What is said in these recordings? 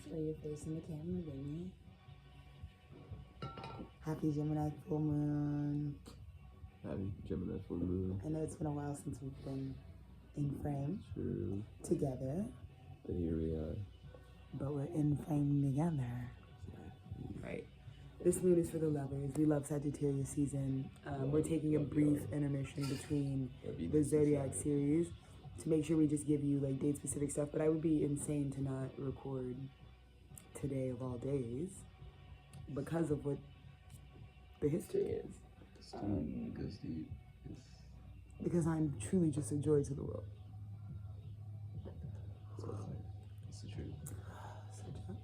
Show your face in the camera, baby. Happy Gemini full moon. Happy Gemini full moon. I know it's been a while since we've been in frame. True. Together. But here we are. But we're in frame together. Right. This moon is for the lovers. We love Sagittarius season. We're taking a brief intermission between the Zodiac series to make sure we just give you like date specific stuff. But I would be insane to not record today of all days because of what the history is. Goes deep. Because I'm truly just a joy to the world. It's the truth.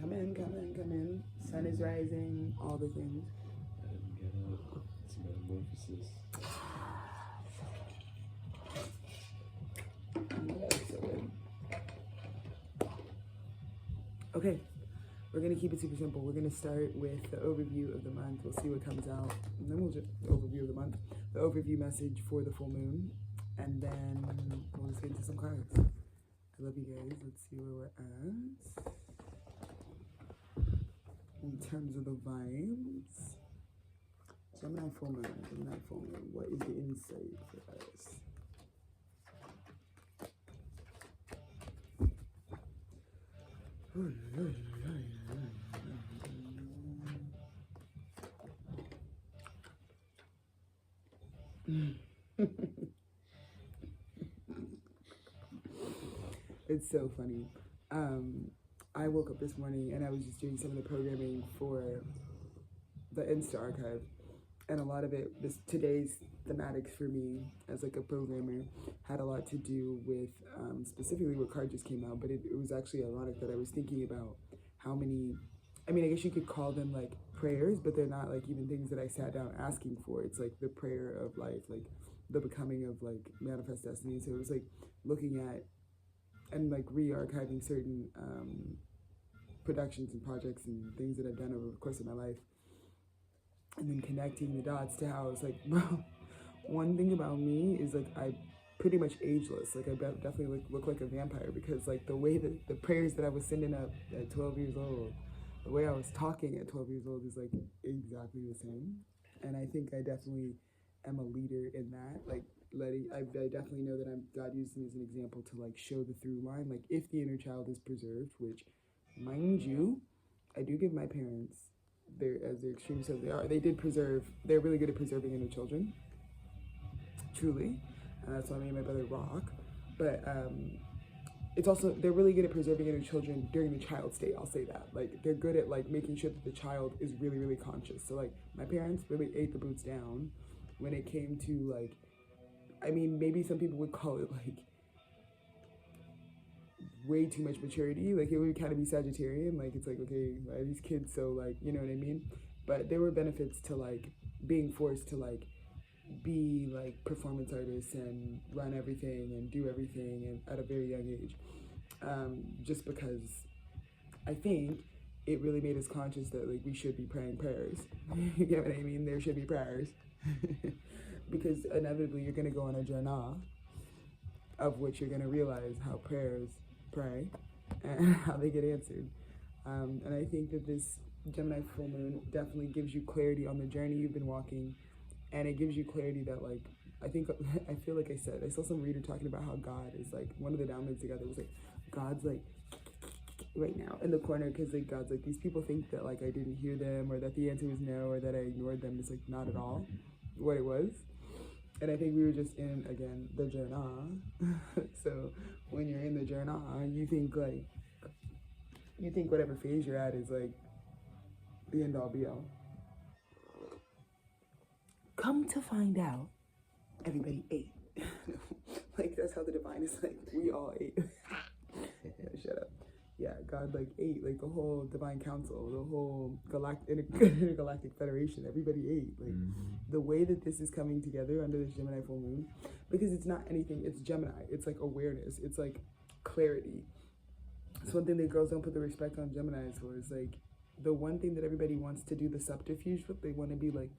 Come in, come in, come in. Sun is rising, all the things. Get up. It's metamorphosis. Okay, we're gonna keep it super simple. We're gonna start with the overview of the month. We'll see what comes out, and then we'll just overview of the month, the overview message for the full moon, and then we'll just get into some cards. I love you guys. Let's see where we're at in terms of the vibes. Gemini full moon. Gemini full moon. What is the insight for us? It's so funny. I woke up this morning and I was just doing some of the programming for the Insta archive, and a lot of it, today's thematics for me as like a programmer had a lot to do with specifically what card just came out, but it was actually ironic that I was thinking about how many, I mean, I guess you could call them like prayers, but they're not like even things that I sat down asking for. It's like the prayer of life, like the becoming of like manifest destiny. So it was like looking at and like re-archiving certain productions and projects and things that I've done over the course of my life, and then connecting the dots to how it's like, bro, one thing about me is like I pretty much ageless. Like I definitely look like a vampire, because like the way that the prayers that I was sending up at 12 years old, the way I was talking at 12 years old is like exactly the same. And I think I definitely am a leader in that. Like I definitely know that God used me as an example to like show the through line. Like if the inner child is preserved, which mind you, I do give my parents, as their extreme self they did preserve, they're really good at preserving inner children, truly. That's why me and my brother rock. But it's also, they're really good at preserving inner children during the child state, I'll say that. Like they're good at like making sure that the child is really, really conscious. So like my parents really ate the boots down when it came to like, I mean, maybe some people would call it like way too much maturity. Like it would kind of be Sagittarian. Like it's like, okay, why are these kids so like, you know what I mean? But there were benefits to like being forced to like be like performance artists and run everything and do everything and at a very young age. Just because I think it really made us conscious that like we should be praying prayers. You get what I mean? There should be prayers. Because inevitably you're gonna go on a journey of which you're gonna realize how prayers pray and how they get answered. And I think that this Gemini full moon definitely gives you clarity on the journey you've been walking, and it gives you clarity that like, I feel like I said, I saw some reader talking about how God is like, one of the downloads together was like, God's like right now in the corner, because like God's like, these people think that like I didn't hear them, or that the answer was no, or that I ignored them. It's like not at all what it was. And I think we were just in, again, the journey. So when you're in the journey, you think whatever phase you're at is like the end all be all. Come to find out, everybody ate. Like that's how the divine is like, we all ate. Yeah, shut up. Yeah, God like ate, like the whole divine council, the whole intergalactic federation, everybody ate. Like the way that this is coming together under this Gemini full moon, because it's not anything, it's Gemini, it's like awareness, it's like clarity. It's one thing that girls don't put the respect on Geminis for, is like the one thing that everybody wants to do the subterfuge with. They want to be like,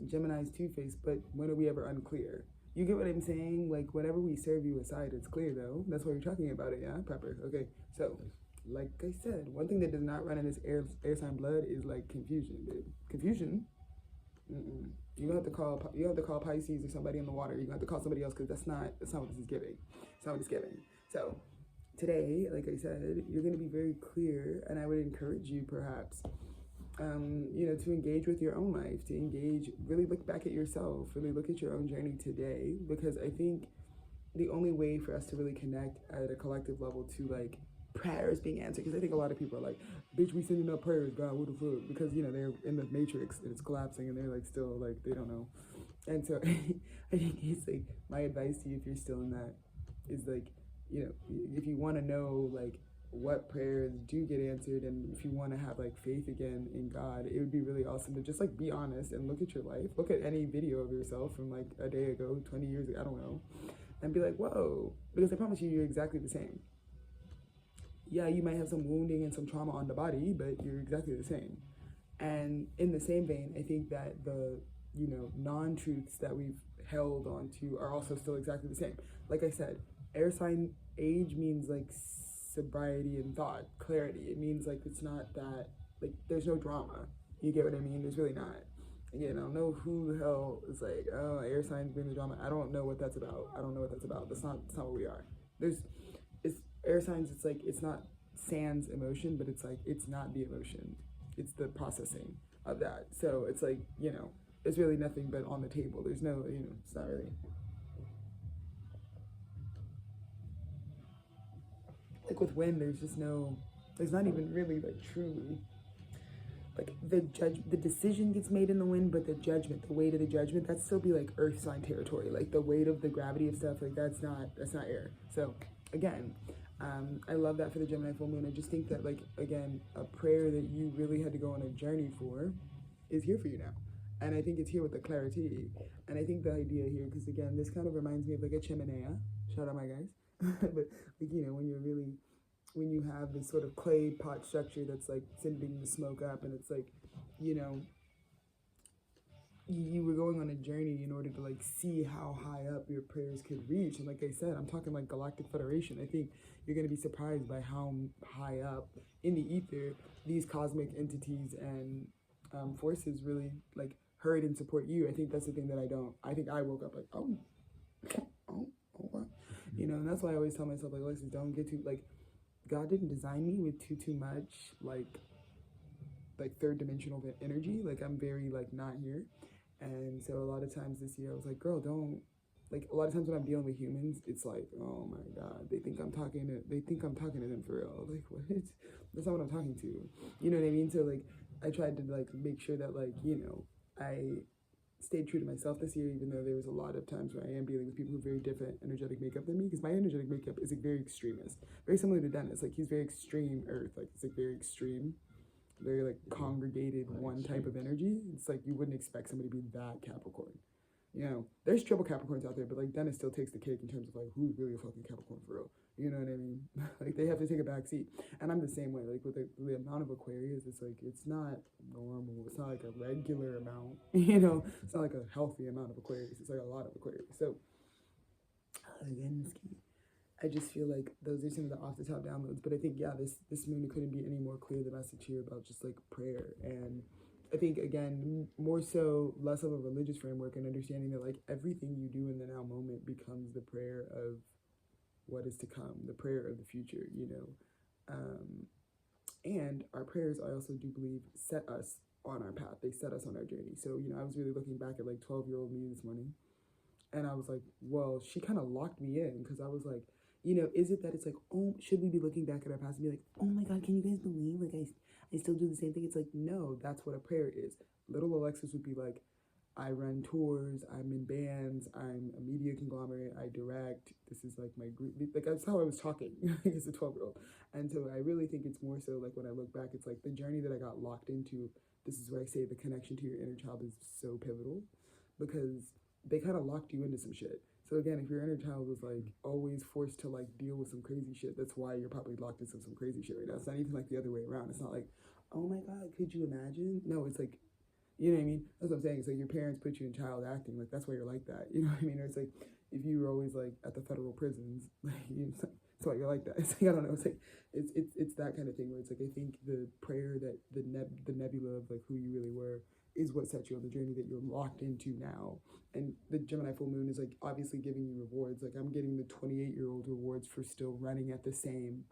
Gemini's two-faced, but when are we ever unclear? You get what I'm saying? Like whenever we serve you aside, it's clear though. That's why we're talking about it, yeah? Prepper. Okay, so like I said, one thing that does not run in this air sign blood is like confusion, dude. Confusion. Mm-mm. You have to call Pisces or somebody in the water. You have to call somebody else because that's not what this is giving. It's not what it's giving. So today, like I said, you're going to be very clear, and I would encourage you perhaps, to engage with your own life, to engage, really look back at yourself, really look at your own journey today, because I think the only way for us to really connect at a collective level to like prayers being answered, because I think a lot of people are like, bitch, we sending up prayers, God, what the fuck, because they're in the matrix and it's collapsing and they're like still like they don't know. And so I think it's like my advice to you, if you're still in that, is like, if you want to know like what prayers do get answered, and if you want to have like faith again in God, it would be really awesome to just like be honest and look at your life, look at any video of yourself from like a day ago, 20 years ago, I don't know, and be like, whoa, because I promise you, you're exactly the same. Yeah, you might have some wounding and some trauma on the body, but you're exactly the same. And in the same vein, I think that the non-truths that we've held on to are also still exactly the same. Like I said, air sign age means like sobriety and thought, clarity. It means like it's not that, like there's no drama. You get what I mean? There's really not. Again, I don't know who the hell is like, oh, air signs bring the drama. I don't know what that's about. That's not what we are. It's air signs, it's like, it's not sans emotion, but it's like, it's not the emotion. It's the processing of that. So it's like, it's really nothing but on the table. There's no, it's not really. Like with wind, there's not even really like truly like the decision gets made in the wind, but the judgment, the weight of the judgment, that'd still be like earth sign territory. Like the weight of the gravity of stuff, like that's not air. So again, I love that for the Gemini full moon. I just think that, like, again, a prayer that you really had to go on a journey for is here for you now. And I think it's here with the clarity. And I think the idea here, because again, this kind of reminds me of like a chimenea. Shout out my guys. But like, when you have this sort of clay pot structure that's like sending the smoke up, and it's like, you were going on a journey in order to like see how high up your prayers could reach. And like I said, I'm talking like Galactic Federation. I think you're going to be surprised by how high up in the ether these cosmic entities and forces really like heard and support you. I think that's the thing that I think I woke up like, oh what? And that's why I always tell myself, like, Alexis, don't get too, like, God didn't design me with too much like third dimensional energy. Like I'm very like not here. And so a lot of times this year I was like, girl, don't, like a lot of times when I'm dealing with humans, it's like, oh my God, they think I'm talking to them for real. Like what? That's not what I'm talking to. You know what I mean? So like I tried to like make sure that like, I stayed true to myself this year, even though there was a lot of times where I am dealing with people who have very different energetic makeup than me, because my energetic makeup is like very extremist, very similar to Dennis. Like he's very extreme earth, like it's like very extreme, very like congregated one type of energy. It's like you wouldn't expect somebody to be that Capricorn. There's triple Capricorns out there, but like Dennis still takes the cake in terms of like who's really a fucking Capricorn for real. You know what I mean? Like they have to take a back seat. And I'm the same way. Like with the amount of Aquarius, it's like it's not normal. It's not like a regular amount. It's not like a healthy amount of Aquarius. It's like a lot of Aquarius. So again, I just feel like those are some of the off the top downloads. But I think this moon couldn't be any more clear the message here about just like prayer. And I think again, more so less of a religious framework, and understanding that like everything you do in the now moment becomes the prayer of what is to come, the prayer of the future, and our prayers, I also do believe, set us on our path. They set us on our journey. So, I was really looking back at like 12-year-old me this morning, and I was like, well, she kind of locked me in, because I was like, is it that it's like, oh, should we be looking back at our past and be like, oh my God, can you guys believe like I still do the same thing? It's like, no, that's what a prayer is. Little Alexis would be like, I run tours, I'm in bands, I'm a media conglomerate, I direct, this is like my group, like that's how I was talking as a 12-year-old. And so I really think it's more so like when I look back, it's like the journey that I got locked into. This is where I say the connection to your inner child is so pivotal, because they kind of locked you into some shit. So again, if your inner child was like always forced to like deal with some crazy shit, that's why you're probably locked into some crazy shit right now. It's not even like the other way around. It's not like, oh my God, could you imagine? No, it's like, you know what I mean? That's what I'm saying. It's like your parents put you in child acting. Like, that's why you're like that. You know what I mean? Or it's like if you were always like at the federal prisons, like, it's So you're like that. It's like, I don't know. It's like it's that kind of thing where it's like I think the prayer that the nebula of like who you really were is what set you on the journey that you're locked into now. And the Gemini full moon is like obviously giving you rewards. Like I'm getting the 28-year-old rewards for still running at the same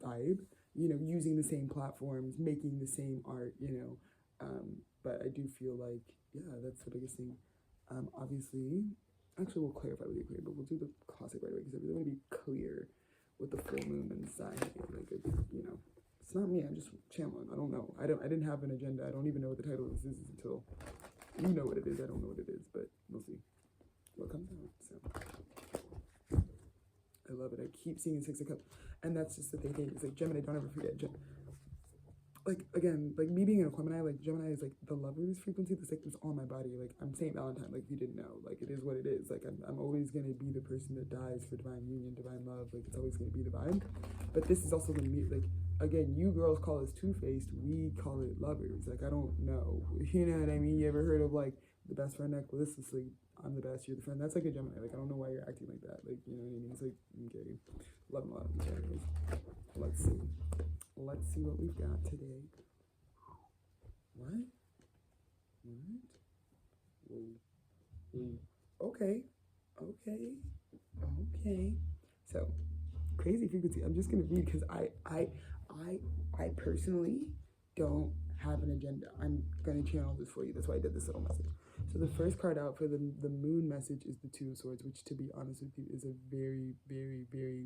vibe, you know, using the same platforms, making the same art, you know. But I do feel like, yeah, that's the biggest thing. Obviously, actually, we'll clarify with you, but we'll do the classic right away because I really want to be clear with the full moon and sign. Like, you know, it's not me. I'm just channeling. I don't know. I didn't have an agenda. I don't even know what the title of this is until you know what it is. I don't know what it is, but we'll see what comes out. So I love it. I keep seeing Six of Cups, and that's just the thing. It's like Gemini. Don't ever forget. Like again, like me being an Gemini, like Gemini is like the lover's frequency. That's like it's on my body. Like I'm Saint Valentine. Like if you didn't know, like it is what it is. Like I'm always gonna be the person that dies for divine union, divine love. Like it's always gonna be the vibe. But this is also gonna be like again, you girls call us two-faced. We call it lovers. Like I don't know. You know what I mean? You ever heard of like the best friend necklace? It's like I'm the best, you're the friend. That's like a Gemini. Like I don't know why you're acting like that. Like you know what I mean? It's like okay, love them a lot. Anyways, let's see. Let's see what we've got today. What? Whoa. Okay. So, crazy frequency. I'm just gonna read because I personally don't have an agenda. I'm gonna channel this for you. That's why I did this little message. So the first card out for the moon message is the Two of Swords, which to be honest with you is a very, very, very